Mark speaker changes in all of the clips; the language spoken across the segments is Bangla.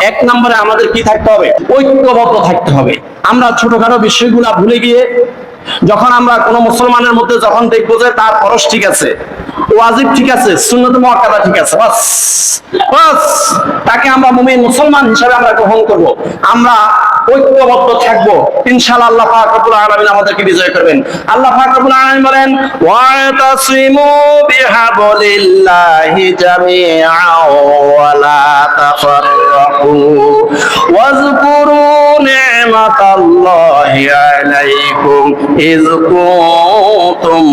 Speaker 1: এক নম্বরে আমাদের কি থাকতে হবে? ঐক্যবদ্ধ থাকতে হবে। আমরা ছোটখাটো বিষয়গুলা ভুলে গিয়ে যখন আমরা কোন মুসলমানের মধ্যে যখন দেখবো যে তার ফরজ ঠিক আছে, ওয়াজিব ঠিক আছে, সুন্নত মুআক্কাদা ঠিক আছে, বাস বাস তাকে আমরা মুমিন মুসলমান হিসেবে আমরা গ্রহণ করব। আমরা ঐক্যবদ্ধ থাকবো, ইনশাআল্লাহ আল্লাহ পাক রব্বুল আলামিন আমাদেরকে বিজয় করবেন। আল্লাহ পাক রব্বুল আলামিন বলেন, ওয়াতাসিমু বিহাবলিল্লাহি জামিআন ওয়া লা তাফাররাকু ওয়াজকুরু নি'মাতাল্লাহি আলাইকুম ইয কুনতুম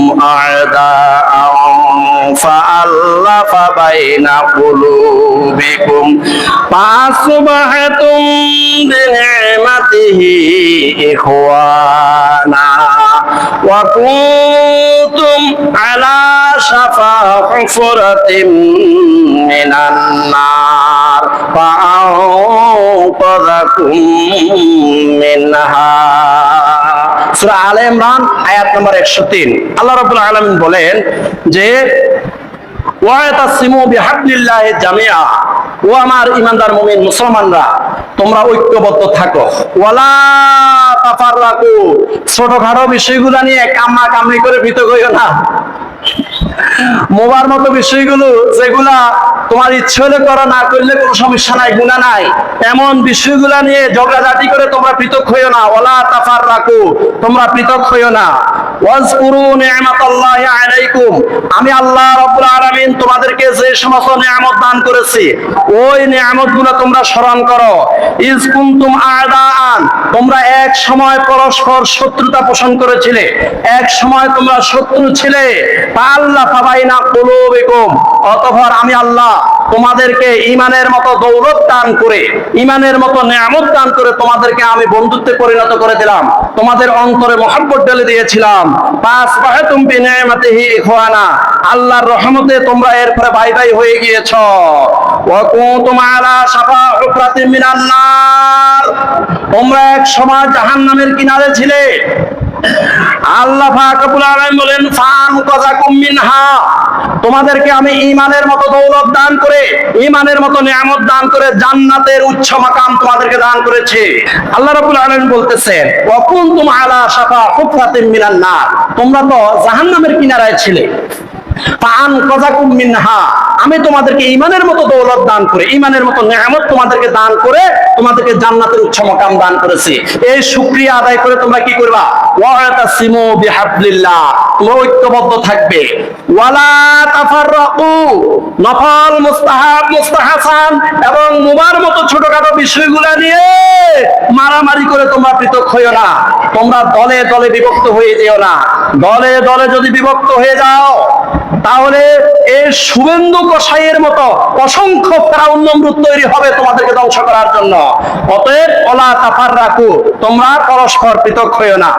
Speaker 1: আ'দাআন ফাআল্লাফা বাইনা কুলুবিকুম ফাসবাহতুম বিনি'মাতিহি ইখওয়ানা ওয়া কুনতুম আলা শাফা হুফরাতিন মিনান নার ফাআনকাযাকুম মিনহা। সূরা আলে ইমরান আয়াত নম্বর 103। আল্লাহ রাব্বুল আলামিন বলেন যে ওয়াতাসিমু বিহাবলিল্লাহি জামিআ, ও আমার ঈমানদার মুমিন মুসলমানরা তোমরা ঐক্যবদ্ধ থাকো, ওয়ালা তাফাররাকু, ছোটখাটো বিষয়গুলো নিয়ে কামা কামড়ি করে পৃথক হইও না। মোবার মতো বিষয়গুলো যেগুলা তোমার ইচ্ছে হলে করো, না করলে কোনো সমস্যা নাই, গুনাহ নাই, এমন বিষয়গুলা নিয়ে ঝগড়াঝাটি করে তোমরা পৃথক হইও না। ওয়ালা তাফাররাকু, তোমরা পৃথক হইও না। ওয়াজকুরু নি'মাতাল্লাহি আলাইকুম, আমি আল্লাহ রাব্বুল আলামিন তোমাদেরকে যে সমস্ত নিয়ামত দান করেছি ওই নিয়ামতগুলো তোমরা স্মরণ করো। ইয কুনতুম আ'দাআন, তোমরা এক সময় পরস্পর শত্রুতা পোষণ করেছিলে, এক সময় তোমরা শত্রু ছিলে। ফাআল্লাফা বাইনা কুলুবিকুম, অতঃপর আমি আল্লাহ তোমাদেরকে ঈমানের মতো দৌলত দান করে, ঈমানের মতো নিয়ামত দান করে তোমাদেরকে আমি বন্ধুত্বে পরিণত করে দিলাম, তোমাদের অন্তরে মহব্বত ঢেলে দিয়েছিলাম। ফাসবাহতুম বিনি'মাতিহি ইখওয়ানা, আল্লাহর রহমতে তোমরা এরপরে ভাই ভাই হয়ে গিয়েছো। ওয়া কুনতুম আলা শাফা হুফরাতিন মিনান নার, তোমরা এক সময় জাহান্নামের কিনারে ছিলে। আল্লাহ পাক রব্বুল আলামিন বলেন, ফাআনকাযাকুম মিনহা, তোমাদেরকে আমি ঈমানের মতো দৌলত দান করে, ঈমানের মতো নিয়ামত দান করে জান্নাতের উচ্চ মাকাম তোমাদেরকে দান করেছে। আল্লাহ রাব্বুল আলামিন বলতেছেন, ওয়া কুনতুম আলা শাফা হুফরাতিন মিনান নার, তোমরা তো জাহান্নামের কিনারায় ছিলে। ফাআনকাযাকুম মিনহা, আমি তোমাদেরকে ঈমানের মতো দৌলত দান করে, ঈমানের মতো নিয়ামত তোমাদেরকে দান করে তোমাদেরকে জান্নাতের উচ্চ মাকাম দান করেছি। এই শুকরিয়া আদায় করে তোমরা কি করবা? ওয়াতাসিমু বিহাবলিল্লাহ, তোমরা ঐক্যবদ্ধ থাকবে। ওয়ালা তাফাররাকু, নফল, মুস্তাহাব, মুস্তাহাসান এবং মুবার মতো ছোটখাটো বিষয়গুলো নিয়ে মারামারি করে তোমরা পৃথক হইও না। তোমরা দলে দলে বিভক্ত হয়ে যেও না। দলে দলে যদি বিভক্ত হয়ে যাও তাহলে এই শুভেন্দু কসাইয়ের মতো অসংখ্য ফেরাউন নমরুদ তৈরি হবে তোমাদেরকে ধ্বংস করার জন্য। অতএব ওয়ালা তাফাররাকু, তোমরা পরস্পর পৃথক হইও না।